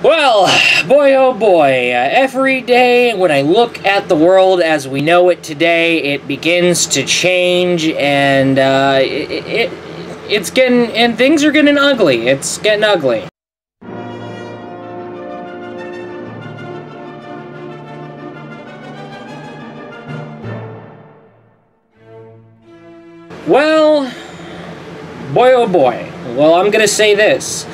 Well, boy oh boy, every day when I look at the world as we know it today, it begins to change, and it's getting, and things are getting ugly. It's getting ugly. Well, boy oh boy. Well, I'm gonna say this.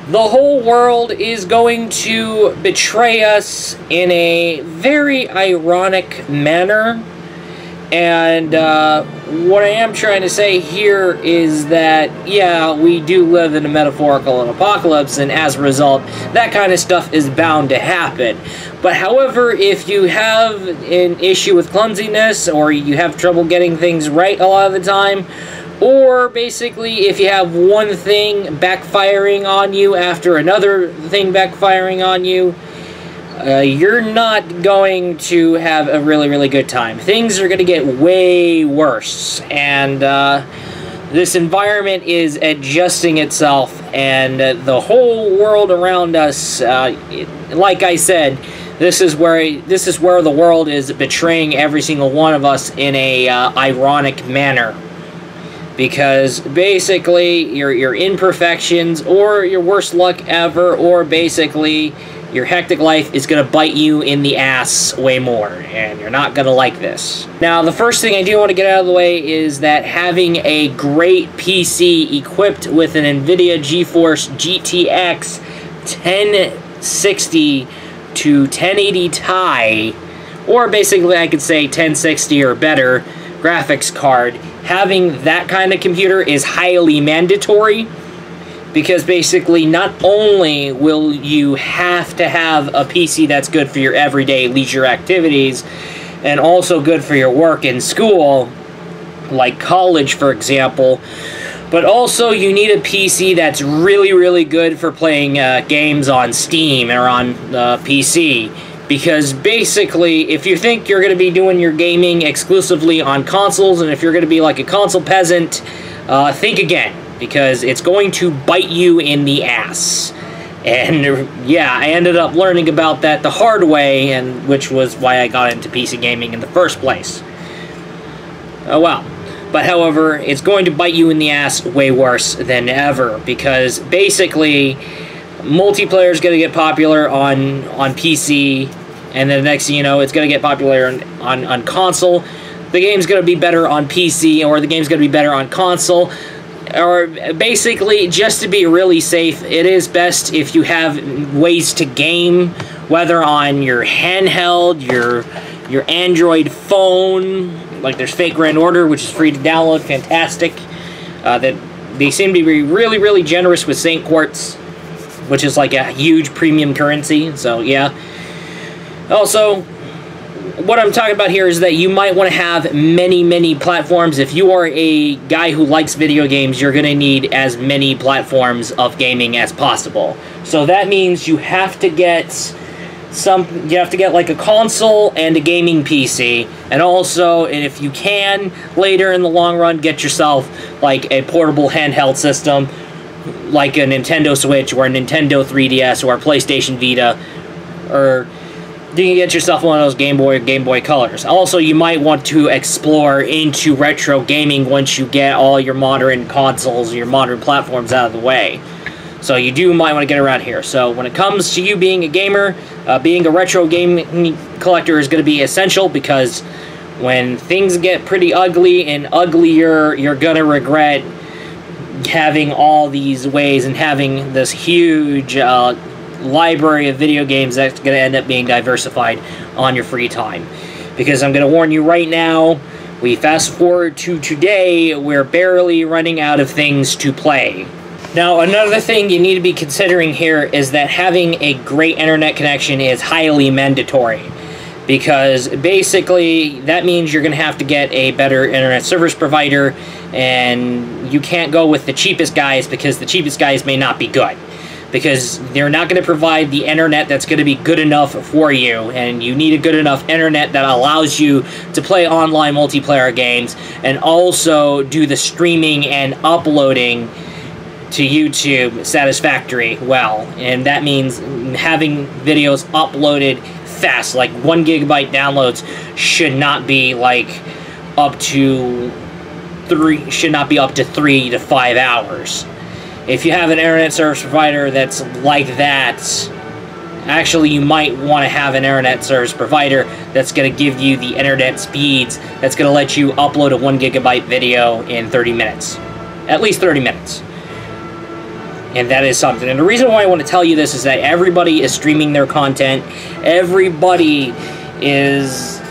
The whole world is going to betray us in a very ironic manner. And what I am trying to say here is that, yeah, we do live in a metaphorical apocalypse, and as a result, that kind of stuff is bound to happen. But however, if you have an issue with clumsiness, or you have trouble getting things right a lot of the time, or basically if you have one thing backfiring on you after another thing backfiring on you, you're not going to have a really good time. Things are going to get way worse, and this environment is adjusting itself, and the whole world around us, like I said, this is where the world is betraying every single one of us in a ironic manner. Because basically, your imperfections, or your worst luck ever, or basically your hectic life is going to bite you in the ass way more, and you're not going to like this. Now, the first thing I do want to get out of the way is that having a great PC equipped with an NVIDIA GeForce GTX 1060 to 1080 Ti, or basically I could say 1060 or better, graphics card, having that kind of computer is highly mandatory, because basically not only will you have to have a PC that's good for your everyday leisure activities, and also good for your work and school, like college for example, but also you need a PC that's really good for playing games on Steam or on PC. Because basically, if you think you're going to be doing your gaming exclusively on consoles, and if you're going to be like a console peasant, think again, because it's going to bite you in the ass. And yeah, I ended up learning about that the hard way, and which was why I got into PC gaming in the first place. Oh well. But however, it's going to bite you in the ass way worse than ever, because basically multiplayer is going to get popular on PC, and then the next thing you know, it's going to get popular on console. The game's going to be better on PC, or the game's going to be better on console. Or basically, just to be really safe, it is best if you have ways to game, whether on your handheld, your Android phone, like there's Fake Grand Order, which is free to download, fantastic. That they seem to be really generous with Saint Quartz, which is like a huge premium currency, so yeah. Also, what I'm talking about here is that you might want to have many platforms. If you are a guy who likes video games, you're going to need as many platforms of gaming as possible. So that means you have to get like a console and a gaming PC, and also, and if you can, later in the long run, get yourself like a portable handheld system, like a Nintendo Switch, or a Nintendo 3DS, or a PlayStation Vita, or you can get yourself one of those Game Boy Colors. Also, you might want to explore into retro gaming once you get all your modern consoles, your modern platforms out of the way. So you might want to get around here. So when it comes to you being a gamer, being a retro gaming collector is going to be essential, because when things get pretty ugly and uglier, you're going to regret having all these ways and having this huge library of video games that's going to end up being diversified on your free time. Because I'm going to warn you right now, we fast forward to today, we're barely running out of things to play. Now, another thing you need to be considering here is that having a great internet connection is highly mandatory. Because basically, that means you're going to have to get a better internet service provider, and you can't go with the cheapest guys, because the cheapest guys may not be good. Because they're not going to provide the internet that's going to be good enough for you, and you need a good enough internet that allows you to play online multiplayer games, and also do the streaming and uploading to YouTube satisfactory well, and that means having videos uploaded fast, like 1 gigabyte downloads should not be like up to 3 to 5 hours. If you have an internet service provider that's like that, actually you might want to have an internet service provider that's going to give you the internet speeds that's going to let you upload a 1 gigabyte video in 30 minutes. At least 30 minutes. And that is something. And the reason why I want to tell you this is that everybody is streaming their content. Everybody is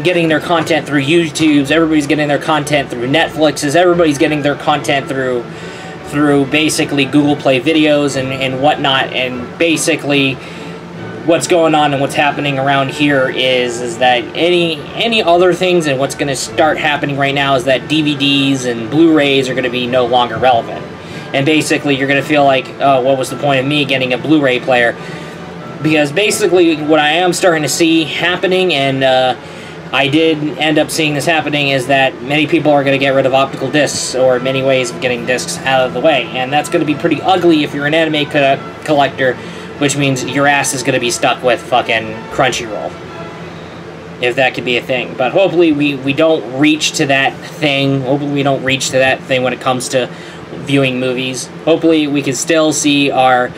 getting their content through YouTubes. Everybody's getting their content through Netflixes. Everybody's getting their content through basically Google Play videos and whatnot. And basically what's going on and what's happening around here is that any other things, and what's going to start happening right now is that DVDs and Blu-rays are going to be no longer relevant. And basically you're going to feel like, oh, what was the point of me getting a Blu-ray player? Because basically what I am starting to see happening, and I did end up seeing this happening, is that many people are going to get rid of optical discs, or many ways of getting discs out of the way. And that's going to be pretty ugly if you're an anime collector, which means your ass is going to be stuck with fucking Crunchyroll. If that could be a thing. But hopefully we don't reach to that thing. Hopefully we don't reach to that thing when it comes to viewing movies. Hopefully we can still see our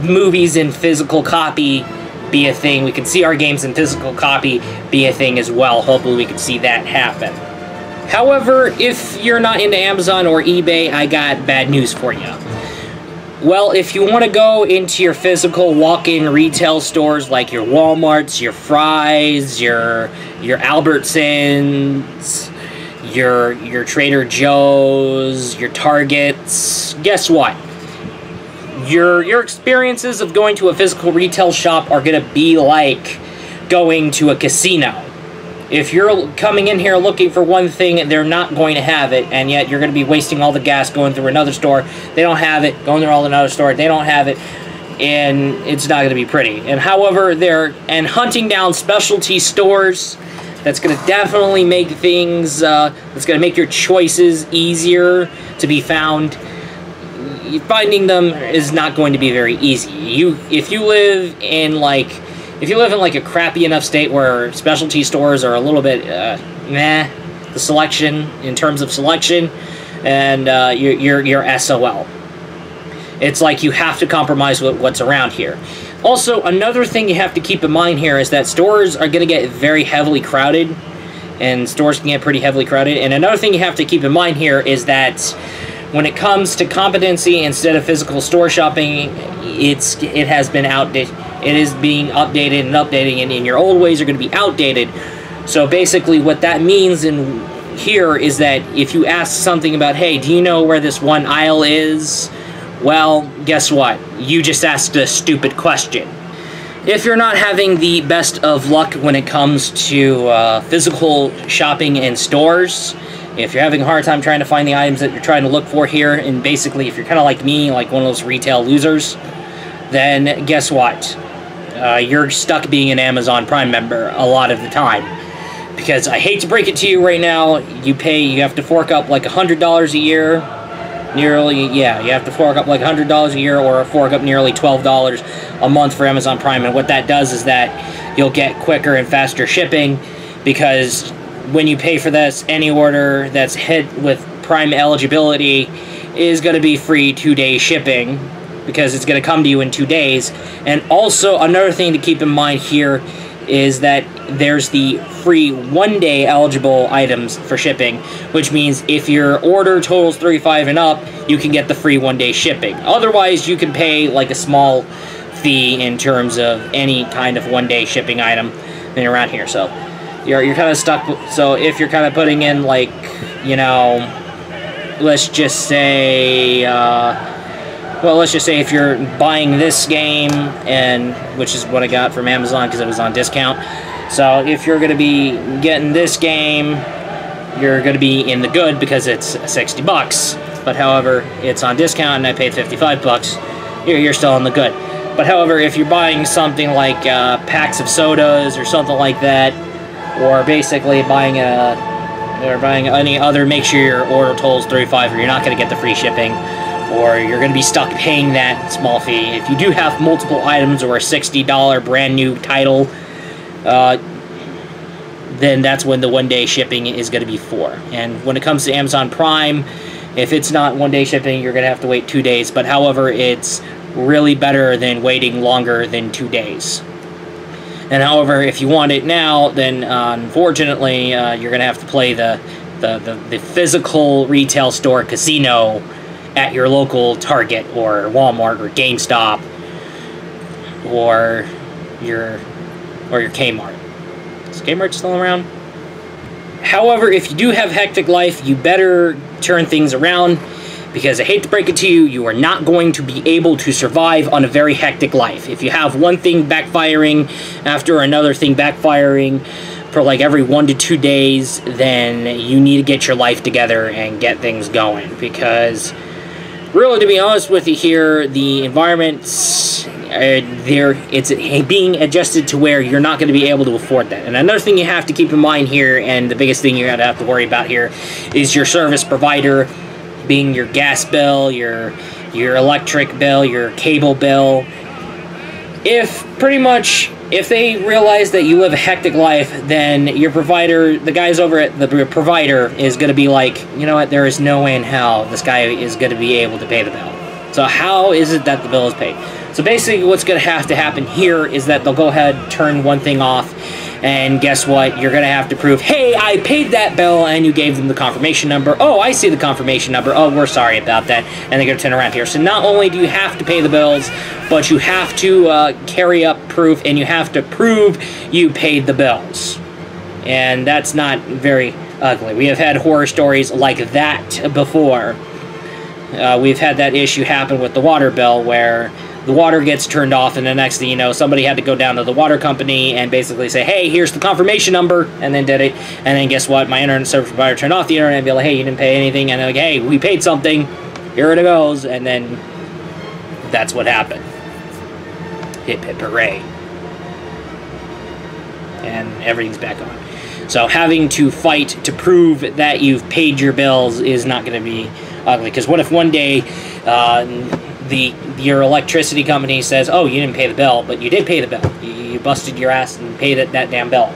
movies in physical copy be a thing. We can see our games in physical copy be a thing as well. Hopefully we can see that happen. However, if you're not into Amazon or eBay, I got bad news for you. Well, if you want to go into your physical walk-in retail stores like your Walmarts, your Fry's, your Albertsons, your Trader Joe's, your Targets, guess what? Your experiences of going to a physical retail shop are going to be like going to a casino. If you're coming in here looking for one thing, they're not going to have it, and yet you're going to be wasting all the gas going through another store. They don't have it. Going through another store, they don't have it, and it's not going to be pretty. And however, hunting down specialty stores, that's going to definitely make things, that's going to make your choices easier to be found. Finding them is not going to be very easy. If you live in like a crappy enough state where specialty stores are a little bit meh, the selection in terms of selection, and you're SOL. It's like you have to compromise with what's around here. Also, another thing you have to keep in mind here is that stores are going to get very heavily crowded, and stores can get pretty heavily crowded. And another thing you have to keep in mind here is that when it comes to competency instead of physical store shopping, it has been outdated. It is being updated and updating, and your old ways are going to be outdated. So basically what that means in here is that if you ask something about, hey, do you know where this one aisle is? Well, guess what? You just asked a stupid question. If you're not having the best of luck when it comes to physical shopping in stores, if you're having a hard time trying to find the items that you're trying to look for here, and basically if you're kind of like me, like one of those retail losers, then guess what? You're stuck being an Amazon Prime member a lot of the time. Because I hate to break it to you right now, you have to fork up like $100 a year. You have to fork up like $100 a year, or fork up nearly $12 a month for Amazon Prime. And what that does is that you'll get quicker and faster shipping, because when you pay for this, any order that's hit with Prime eligibility is going to be free 2-day shipping, because it's going to come to you in 2 days. And also, another thing to keep in mind here is that there's the free 1-day eligible items for shipping, which means if your order totals $35 and up, you can get the free 1-day shipping. Otherwise, you can pay like a small fee in terms of any kind of 1-day shipping item around here. So you're kind of stuck. So if you're kind of putting in, like, you know, let's just say if you're buying this game, and which is what I got from Amazon because it was on discount. So if you're going to be getting this game, you're going to be in the good because it's $60. But however, it's on discount and I paid $55. You're still in the good. But however, if you're buying something like packs of sodas or something like that, or basically buying any other, make sure your order totals $35 or you're not going to get the free shipping. or you're going to be stuck paying that small fee. If you do have multiple items or a $60 brand new title, then that's when the one-day shipping is going to be for. And when it comes to Amazon Prime, if it's not one-day shipping, you're going to have to wait 2 days. But however, it's really better than waiting longer than 2 days. And however, if you want it now, then unfortunately, you're going to have to play the physical retail store casino at your local Target or Walmart or GameStop or your Kmart. Is Kmart still around? However, if you do have a hectic life, you better turn things around, because I hate to break it to you, you are not going to be able to survive on a very hectic life. If you have one thing backfiring after another thing backfiring for like every 1 to 2 days, then you need to get your life together and get things going, because really, to be honest with you here, the environment's it's being adjusted to where you're not going to be able to afford that. And another thing you have to keep in mind here, and the biggest thing you're going to have to worry about here, is your service provider, being your gas bill, your electric bill, your cable bill. If they realize that you live a hectic life, then your provider, the guys over at the provider, is going to be like, you know what, there is no way in hell this guy is going to be able to pay the bill. So how is it that the bill is paid? So basically what's going to have to happen here is that they'll go ahead, turn one thing off, and guess what? You're going to have to prove, hey, I paid that bill, and you gave them the confirmation number. Oh, I see the confirmation number. Oh, we're sorry about that. And they're going to turn around here. So not only do you have to pay the bills, but you have to carry up proof, and you have to prove you paid the bills. And that's not very ugly. We have had horror stories like that before. We've had that issue happen with the water bill, where the water gets turned off, and the next thing you know, somebody had to go down to the water company and basically say, hey, here's the confirmation number, and then did it. And then guess what? My internet service provider turned off the internet and be like, hey, you didn't pay anything. And they're like, hey, we paid something. Here it goes. And then that's what happened. Hip, hip, hooray. And everything's back on. So having to fight to prove that you've paid your bills is not going to be ugly. Because what if one day your electricity company says, oh, you didn't pay the bill, but you did pay the bill. You busted your ass and paid that damn bill.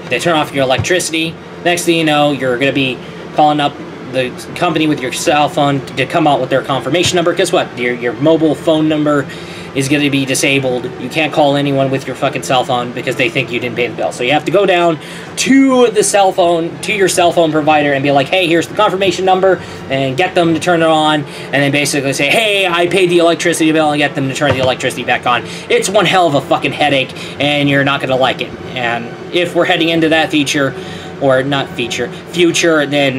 They turn off your electricity. Next thing you know, you're going to be calling up the company with your cell phone to come out with their confirmation number. Guess what? Your mobile phone number is going to be disabled. You can't call anyone with your fucking cell phone because they think you didn't pay the bill. So you have to go down to the cell phone, to your cell phone provider, and be like, hey, here's the confirmation number, and get them to turn it on, and then basically say, hey, I paid the electricity bill, and get them to turn the electricity back on. It's one hell of a fucking headache, and you're not going to like it. And if we're heading into that future, then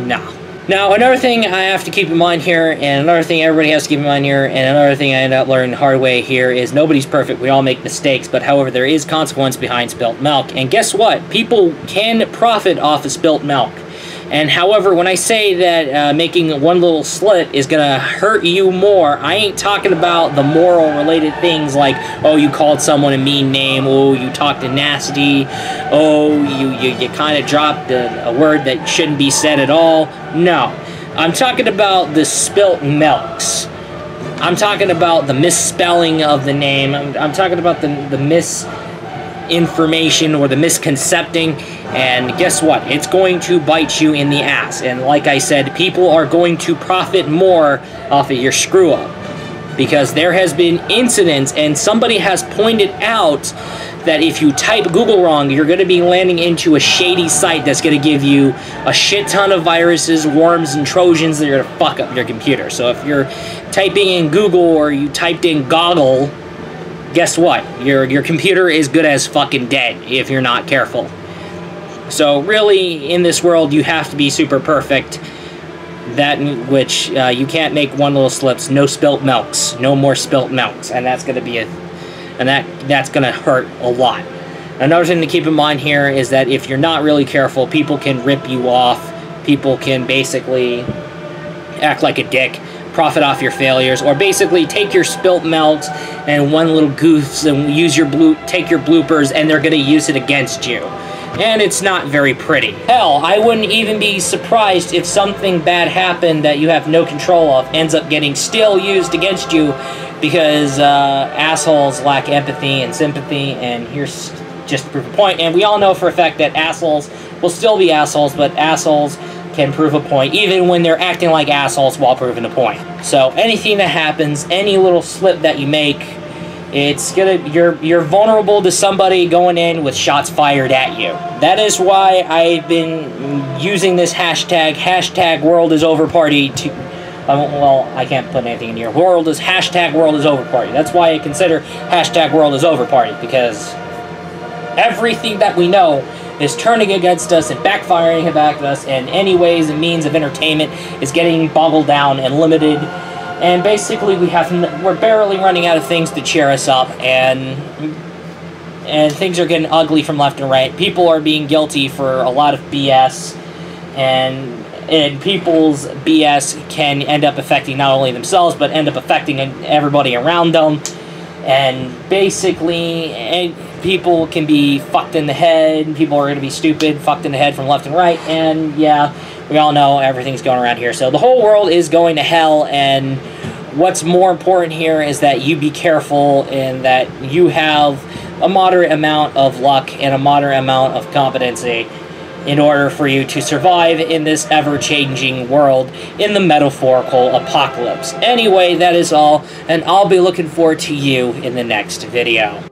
no. Now, another thing I have to keep in mind here, and another thing everybody has to keep in mind here, and another thing I ended up learning the hard way here is nobody's perfect. We all make mistakes, but however, there is consequence behind spilt milk. And guess what? People can profit off of spilt milk. And however, when I say that making one little slip is going to hurt you more, I ain't talking about the moral-related things like, oh, you called someone a mean name, oh, you talked nasty, oh, you kind of dropped a word that shouldn't be said at all. No. I'm talking about the spilt milks. I'm talking about the misspelling of the name. I'm talking about the misinformation or the misconcepting. And guess what? It's going to bite you in the ass. And like I said, people are going to profit more off of your screw-up. Because there has been incidents, and somebody has pointed out that if you type Google wrong, you're going to be landing into a shady site that's going to give you a shit ton of viruses, worms, and trojans that are going to fuck up your computer. So if you're typing in Google or you typed in goggle, guess what? Your computer is good as fucking dead if you're not careful. So really, in this world, you have to be super perfect. That in which you can't make one little slips. No spilt milks. No more spilt milks. And that's going to be that's going to hurt a lot. Another thing to keep in mind here is that if you're not really careful, people can rip you off. People can basically act like a dick, profit off your failures, or basically take your spilt milk and one little goofs and take your bloopers, and they're going to use it against you. and it's not very pretty. Hell, I wouldn't even be surprised if something bad happened that you have no control of ends up getting still used against you because assholes lack empathy and sympathy, and here's just to prove a point. And we all know for a fact that assholes will still be assholes, but assholes can prove a point even when they're acting like assholes while proving a point. So anything that happens, any little slip that you make, it's gonna, you're vulnerable to somebody going in with shots fired at you. That is why I've been using this hashtag world is over party to, well, I can't put anything in here. Hashtag world is over party. That's why I consider hashtag world is over party, because everything that we know is turning against us and backfiring back at us, and any ways and means of entertainment is getting boggled down and limited. And basically, we're barely running out of things to cheer us up, and things are getting ugly from left and right. People are being guilty for a lot of BS, and people's BS can end up affecting not only themselves, but end up affecting everybody around them. And basically, people can be fucked in the head, people are going to be stupid, fucked in the head from left and right, and yeah, we all know everything's going around here. So the whole world is going to hell, and what's more important here is that you be careful and that you have a moderate amount of luck and a moderate amount of competency in order for you to survive in this ever-changing world in the metaphorical apocalypse. Anyway, that is all, and I'll be looking forward to you in the next video.